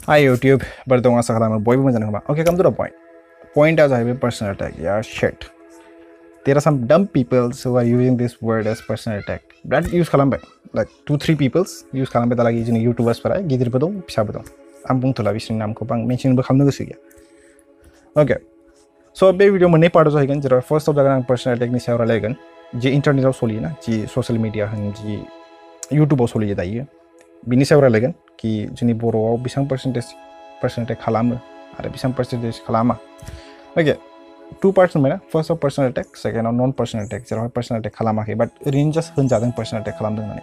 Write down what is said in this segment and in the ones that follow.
Hi YouTube, baru dong asa kalama boy bukan jangan Okay, come to the point. Point as I have personal attack. Yeah, shit. There are some dumb people who are using this word as personal attack. That use kalambe. Like 2-3 peoples use kalambe lagi jenis YouTubers para gidir bedong bisa bedong. Ampung tu lah bising nam ko bang mention berkam nulis ya. Okay. So be video mana part aja kan. Jadi first of all personal attack ni saya orang lagi kan. Ji internet au soli na, ji social media han ji YouTube au soli jadi ya. Bini saya orang lagi kan. Ki jenis boro bisang percentage kalama. Ada bisang percentage kalama. Okay. 2 parts mana? First of personal attack, second of non-personal attack. Jadi personal attack kalama ke, but range just henjadeng personal attack kalam dengan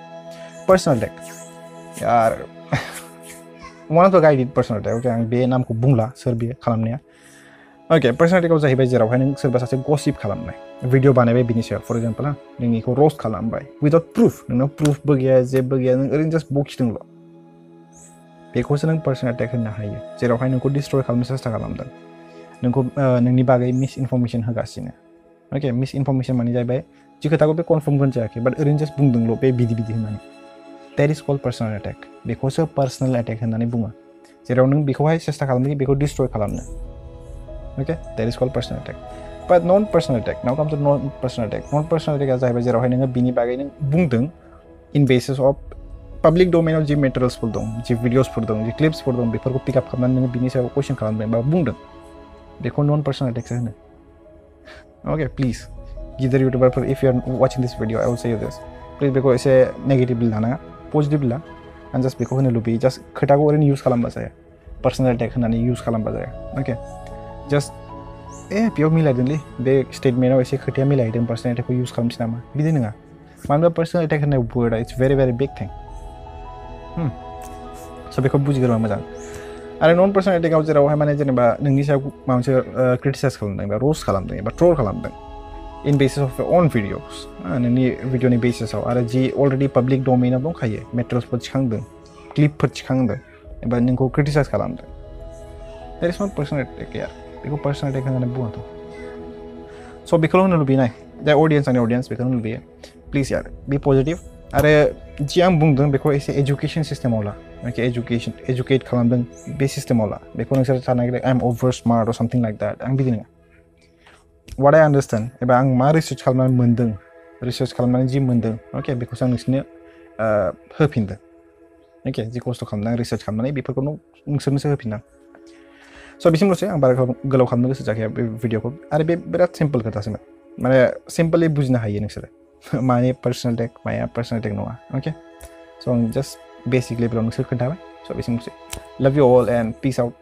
personal attack. Yaar, one of the guy did personal attack. Okay, ang be nam ko bungla serbi kalamnya. Okay, personal attack usaha hibai jera. Wahai serba saja gossip kalam nai. Video banai be share. For example, nengi ko roast kalam bai. Without proof, nengi proof bagia, je bagia, nengi just box tinglo. Because nengi personal attack hendak hai. Jera wahai nengi ko destroy kalam sesta kalam dan. Nengni bagai misinformation hagasina. Okay, misinformation mani jai bai. Jika tahu be confirm kan cakap, but arrange just bung denglo be bidi nani. That is called personal attack. Because of personal attack nani bunga. Jadi orang biko hai sesta kalam ni biko destroy kalamnya. Okay, that is called personal attack. But non-personal attack. Now come to non-personal attack. Non-personal attack as I jadi orang nengi bini bagai neng bung deng in basis of public domain of materials pun dong, videos pun dong, clips pun dong. Before ko pick up kaman nengi bini saya question kalam deng, bung deng. देखो non personal attacks है ना. Okay, please either YouTuber पर if you are watching this video I will say you this, please देखो ऐसे negative bill लाना positive bill ला and just देखो हने लुबी just खटा को औरन use कलम बसाया personal attack हना नहीं use कलम बसाया. Okay, just पियो मिला देंली बे statement में ऐसे खटिया मिला इधर personal attack को use कलम सिनामा बिदे नंगा मानवा personal attack हने word it's very big thing. So देखो बुझ गया मजा. Ada non-personal attack aja rawa mana jenis bah nengi saya macam criticize kalam deng, bah roast kalam deng, bah troll kalam deng, in basis of your own videos. Nengi video ni basis au. Ada ji already public domain abang kaya, materials per cikang deng, clip per cikang deng, bah nengi ko criticize kalam deng. That is not personal attack ya. Biko personal attack kan buat tu. So biko lo lebih naik. The audience biko lo lebih. Please ya, be positive. Ada jiang bung deng biko isi education system olah. Okay, educate kalam deng be system olah. Biko nang saya cakap like I'm over smart or something like that. Ang bidin nga. What I understand, eba ang ma research kalam mendeng, research kalam ji mendeng. Okay, biko sang nisnya herpinda. Okay, ji kosto kalam research kalam ni biko nung nisnya herpinda. So bisim lo saya ang baru galau kalam nang sejak video ko. Ada be berat simple kata sih. Mana simple le bujna hai ni sera. My personal attack noa. Okay, so just basically belong to Kirkandava. So, love you all and peace out.